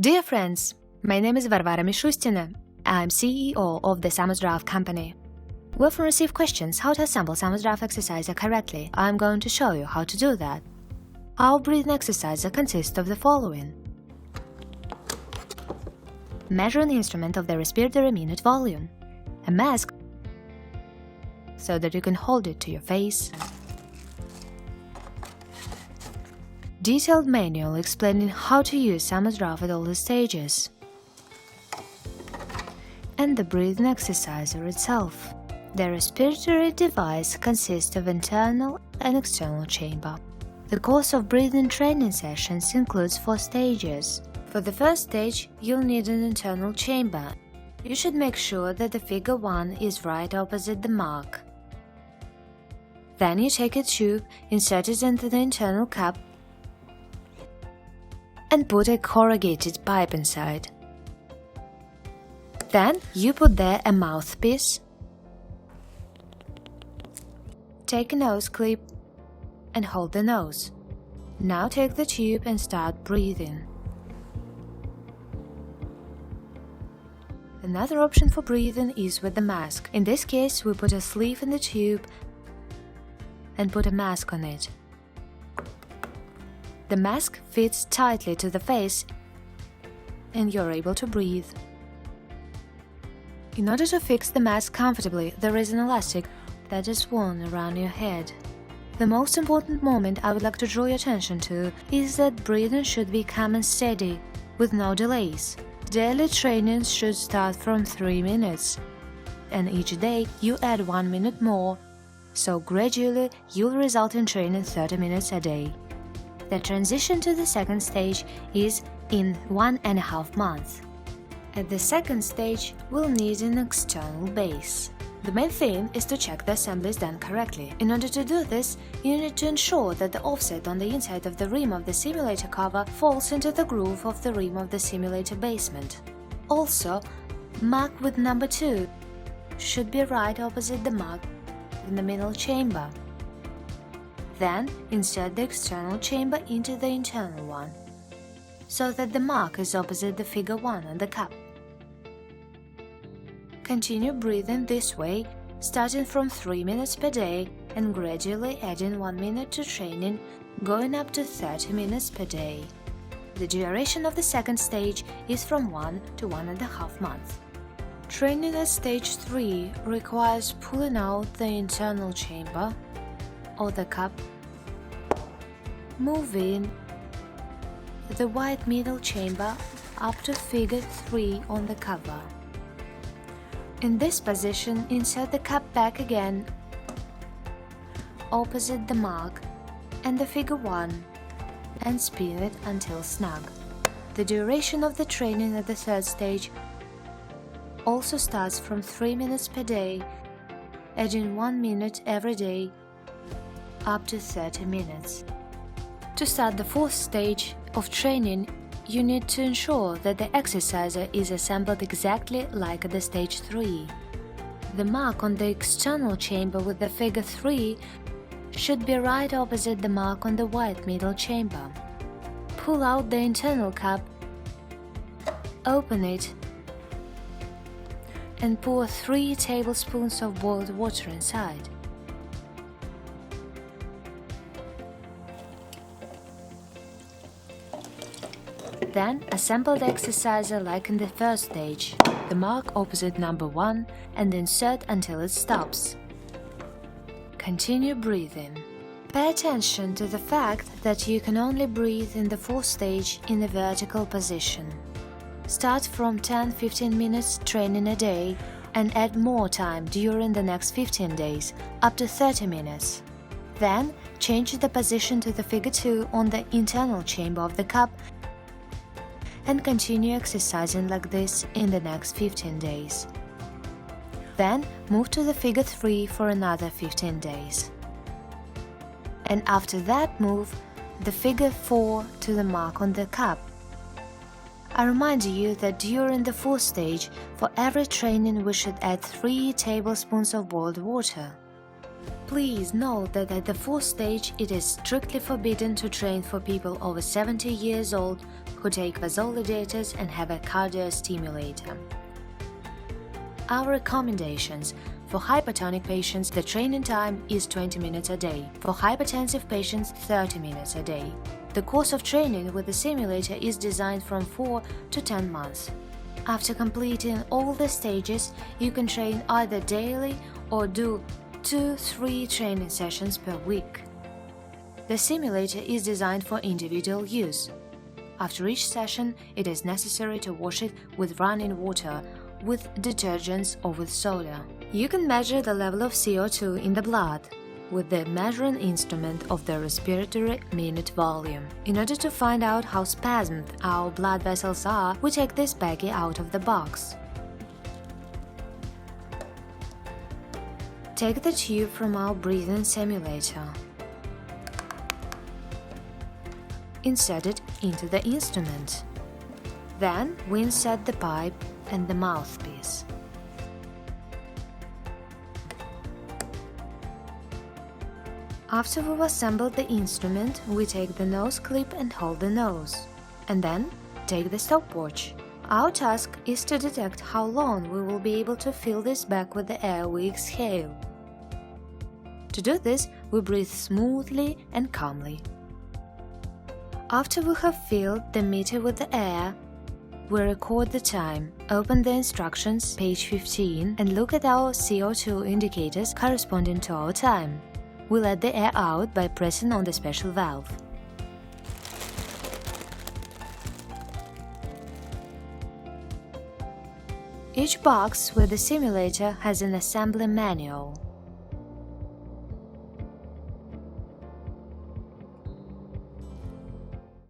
Dear friends, my name is Varvara Mishustina. I'm CEO of the Samozdrav company. We often receive questions how to assemble Samozdrav exerciser correctly. I'm going to show you how to do that. Our breathing exerciser consists of the following. Measuring instrument of the respiratory minute volume. A mask so that you can hold it to your face. Detailed manual explaining how to use Samozdrav at all the stages. And the breathing exerciser itself. The respiratory device consists of internal and external chamber. The course of breathing training sessions includes 4 stages. For the first stage, you'll need an internal chamber. You should make sure that the figure 1 is right opposite the mark. Then you take a tube, insert it into the internal cup, and put a corrugated pipe inside. Then you put there a mouthpiece, take a nose clip and hold the nose. Now take the tube and start breathing. Another option for breathing is with the mask. In this case, we put a sleeve in the tube and put a mask on it. The mask fits tightly to the face and you're able to breathe. In order to fix the mask comfortably, there is an elastic that is worn around your head. The most important moment I would like to draw your attention to is that breathing should be calm and steady, with no delays. Daily training should start from 3 minutes, and each day you add 1 minute more, so gradually you'll result in training 30 minutes a day. The transition to the second stage is in 1.5 months. At the second stage, we'll need an external base. The main thing is to check the assembly is done correctly. In order to do this, you need to ensure that the offset on the inside of the rim of the simulator cover falls into the groove of the rim of the simulator basement. Also, mark with number 2 should be right opposite the mark in the middle chamber. Then, insert the external chamber into the internal one, so that the mark is opposite the figure 1 on the cup. Continue breathing this way, starting from 3 minutes per day and gradually adding 1 minute to training, going up to 30 minutes per day. The duration of the second stage is from 1 to 1.5 months. Training at stage 3 requires pulling out the internal chamber or the cup, moving the white middle chamber up to figure 3 on the cover. In this position, insert the cup back again opposite the mark and the figure 1 and spin it until snug. The duration of the training at the third stage also starts from 3 minutes per day, adding 1 minute every day up to 30 minutes. To start the fourth stage of training, you need to ensure that the exerciser is assembled exactly like at the stage 3. The mark on the external chamber with the figure 3 should be right opposite the mark on the white middle chamber. Pull out the internal cup, open it, and pour 3 tablespoons of boiled water inside. Then assemble the exerciser like in the first stage, the mark opposite number 1 and insert until it stops. Continue breathing. Pay attention to the fact that you can only breathe in the fourth stage in a vertical position. Start from 10-15 minutes training a day and add more time during the next 15 days, up to 30 minutes. Then change the position to the figure 2 on the internal chamber of the cup and continue exercising like this in the next 15 days. Then move to the figure 3 for another 15 days. And after that move the figure 4 to the mark on the cup. I remind you that during the fourth stage, for every training we should add 3 tablespoons of boiled water. Please note that at the fourth stage it is strictly forbidden to train for people over 70 years old who take vasodilators and have a cardiostimulator. Our recommendations: for hypertonic patients, the training time is 20 minutes a day. For hypertensive patients, 30 minutes a day. The course of training with the simulator is designed from 4 to 10 months. After completing all the stages, you can train either daily or do 2-3 training sessions per week. The simulator is designed for individual use. After each session, it is necessary to wash it with running water, with detergents or with soda. You can measure the level of CO2 in the blood with the measuring instrument of the respiratory minute volume. In order to find out how spasmed our blood vessels are, we take this baggie out of the box. Take the tube from our breathing simulator. Insert it into the instrument. Then we insert the pipe and the mouthpiece. After we've assembled the instrument, we take the nose clip and hold the nose, and then take the stopwatch. Our task is to detect how long we will be able to fill this bag with the air we exhale. To do this, we breathe smoothly and calmly. After we have filled the meter with the air, we record the time, open the instructions, page 15, and look at our CO2 indicators corresponding to our time. We let the air out by pressing on the special valve. Each box with the simulator has an assembly manual.